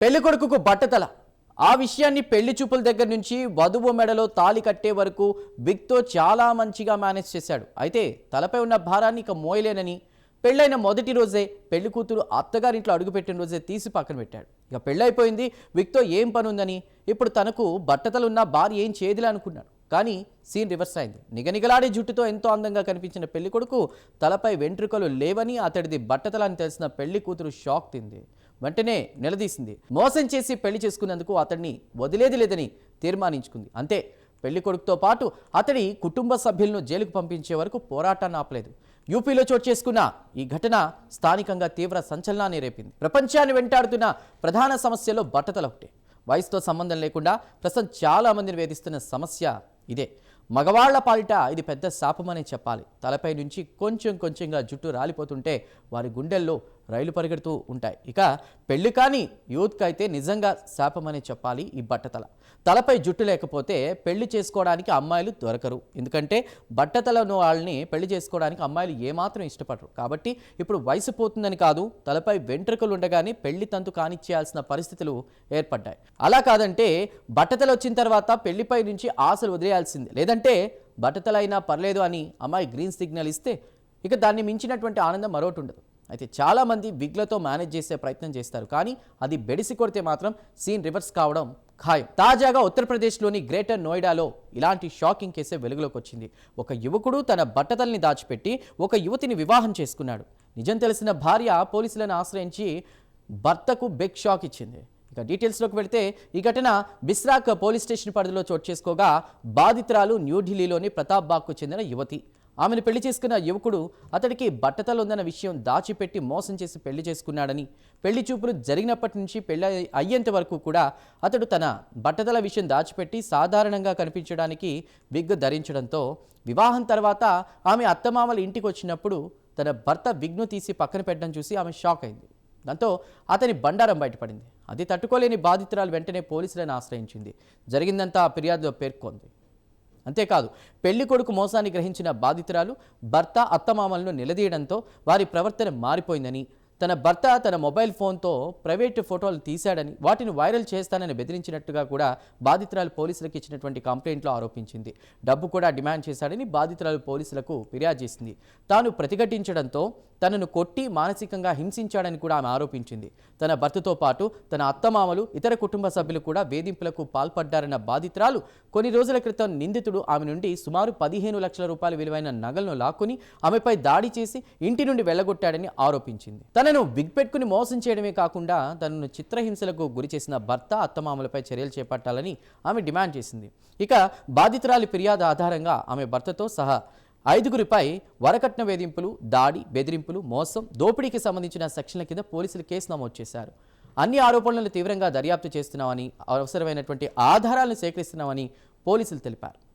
పెళ్లికొడుకుకు బట్టతల. ఆ విషయాన్ని పెళ్లి చూపుల దగ్గర నుంచి వధువు మెడలో తాళి కట్టే వరకు విక్తో చాలా మంచిగా మేనేజ్ చేశాడు. అయితే తలపై ఉన్న భారాన్ని ఇక మోయలేనని పెళ్ళైన మొదటి రోజే పెళ్లి కూతురు అత్తగారింట్లో అడుగుపెట్టిన రోజే తీసి పక్కన పెట్టాడు. ఇక పెళ్ళైపోయింది, విక్తో ఏం పని ఉందని, ఇప్పుడు తనకు బట్టతలున్న భార్య ఏం చేయదులే అనుకున్నాడు. కానీ సీన్ రివర్స్ అయింది. నిగనిగలాడే జుట్టుతో ఎంతో అందంగా కనిపించిన పెళ్లి కొడుకు తలపై వెంట్రుకలు లేవని, అతడిది బట్టతలని తెలిసిన పెళ్లి కూతురు షాక్ తింది. వెంటనే నిలదీసింది. మోసం చేసి పెళ్లి చేసుకున్నందుకు అతడిని వదిలేది లేదని తీర్మానించుకుంది. అంతే, పెళ్లి కొడుకుతో పాటు అతడి కుటుంబ సభ్యులను జైలుకు పంపించే వరకు పోరాటాన్ని ఆపలేదు. యూపీలో చోటు చేసుకున్న ఈ ఘటన స్థానికంగా తీవ్ర సంచలనాన్ని రేపింది. ప్రపంచాన్ని వెంటాడుతున్న ప్రధాన సమస్యలో బట్టతల ఒకటే. వయసుతో సంబంధం లేకుండా ప్రస్తుతం చాలా మందిని వేధిస్తున్న సమస్య ఇదే. మగవాళ్ల పాలిట ఇది పెద్ద శాపమనే చెప్పాలి. తలపై నుంచి కొంచెం కొంచెంగా జుట్టు రాలిపోతుంటే వారి గుండెల్లో రైలు పరిగెడుతూ ఉంటాయి. ఇక పెళ్లి కాని యూత్కి అయితే నిజంగా శాపమనే చెప్పాలి ఈ బట్టతల. తలపై జుట్టు లేకపోతే పెళ్లి చేసుకోవడానికి అమ్మాయిలు దొరకరు. ఎందుకంటే బట్టతలను వాళ్ళని పెళ్లి చేసుకోవడానికి అమ్మాయిలు ఏమాత్రం ఇష్టపడరు. కాబట్టి ఇప్పుడు వయసు పోతుందని కాదు, తలపై వెంట్రుకలు ఉండగానే పెళ్లి తంతు కానిచ్చేయాల్సిన పరిస్థితులు ఏర్పడ్డాయి. అలా కాదంటే బట్టతలు వచ్చిన తర్వాత పెళ్లిపై నుంచి ఆశలు వదిలేయాల్సిందే. లేదంటే బట్టతలైనా పర్లేదు అని అమ్మాయి గ్రీన్ సిగ్నల్ ఇస్తే ఇక దాన్ని మించినటువంటి ఆనందం మరోటి ఉండదు. అయితే చాలామంది విగ్లతో మేనేజ్ చేసే ప్రయత్నం చేస్తారు. కానీ అది బెడిసి కొడితే మాత్రం సీన్ రివర్స్ కావడం ఖాయం. తాజాగా ఉత్తరప్రదేశ్లోని గ్రేటర్ నోయిడాలో ఇలాంటి షాకింగ్ కేసే వెలుగులోకి వచ్చింది. ఒక యువకుడు తన బట్టతల్ని దాచిపెట్టి ఒక యువతిని వివాహం చేసుకున్నాడు. నిజం తెలిసిన భార్య పోలీసులను ఆశ్రయించి భర్తకు బిగ్ షాక్ ఇచ్చింది. ఇక డీటెయిల్స్లోకి వెళితే ఈ ఘటన బిస్రాక్ పోలీస్ స్టేషన్ పరిధిలో చోటు చేసుకోగా బాధితురాలు న్యూఢిల్లీలోని ప్రతాప్ బాగ్కు చెందిన యువతి. ఆమెను పెళ్లి చేసుకున్న యువకుడు అతడికి బట్టతలు ఉందన్న విషయం దాచిపెట్టి మోసం చేసి పెళ్లి చేసుకున్నాడని, పెళ్లి చూపులు జరిగినప్పటి నుంచి పెళ్లి అయ్యేంత వరకు కూడా అతడు తన బట్టతల విషయం దాచిపెట్టి సాధారణంగా కనిపించడానికి విగ్ ధరించడంతో వివాహం తర్వాత ఆమె అత్తమామల ఇంటికి వచ్చినప్పుడు తన భర్త విగ్ను తీసి పక్కన పెట్టడం చూసి ఆమె షాక్ అయింది. దాంతో అతని బండారం బయటపడింది. అది తట్టుకోలేని బాధితురాలు వెంటనే పోలీసులను ఆశ్రయించింది. జరిగిందంతా ఫిర్యాదులో పేర్కొంది. అంతేకాదు, పెళ్లి కొడుకు మోసాన్ని గ్రహించిన బాధితురాలు భర్త అత్తమామలను నిలదీయడంతో వారి ప్రవర్తన మారిపోయిందని, తన భర్త తన మొబైల్ ఫోన్తో ప్రైవేటు ఫోటోలు తీశాడని, వాటిని వైరల్ చేస్తానని బెదిరించినట్టుగా కూడా బాధితురాలు పోలీసులకు ఇచ్చినటువంటి కంప్లైంట్లో ఆరోపించింది. డబ్బు కూడా డిమాండ్ చేశాడని బాధితురాలు పోలీసులకు ఫిర్యాదు చేసింది. తాను ప్రతిఘటించడంతో తనను కొట్టి మానసికంగా హింసించాడని కూడా ఆమె ఆరోపించింది. తన భర్తతో పాటు తన అత్తమామలు, ఇతర కుటుంబ సభ్యులు కూడా వేధింపులకు పాల్పడ్డారన్న బాధితురాలు కొన్ని రోజుల క్రితం నిందితుడు ఆమె నుండి సుమారు 15 లక్షల రూపాయల విలువైన నగలను లాక్కుని ఆమెపై దాడి చేసి ఇంటి నుండి వెళ్లగొట్టాడని ఆరోపించింది. తనను విగ్ పెట్టుకుని మోసం చేయడమే కాకుండా తనను చిత్రహింసలకు గురి చేసిన భర్త, అత్తమామలపై చర్యలు చేపట్టాలని ఆమె డిమాండ్ చేసింది. ఇక బాధితురాలి ఫిర్యాదు ఆధారంగా ఆమె భర్తతో సహా 5గురిపై వరకట్న వేధింపులు, దాడి, బెదిరింపులు, మోసం, దోపిడీకి సంబంధించిన సెక్షన్ల కింద పోలీసులు కేసు నమోదు చేశారు. అన్ని ఆరోపణలను తీవ్రంగా దర్యాప్తు చేస్తున్నామని, అవసరమైనటువంటి ఆధారాలను సేకరిస్తున్నామని పోలీసులు తెలిపారు.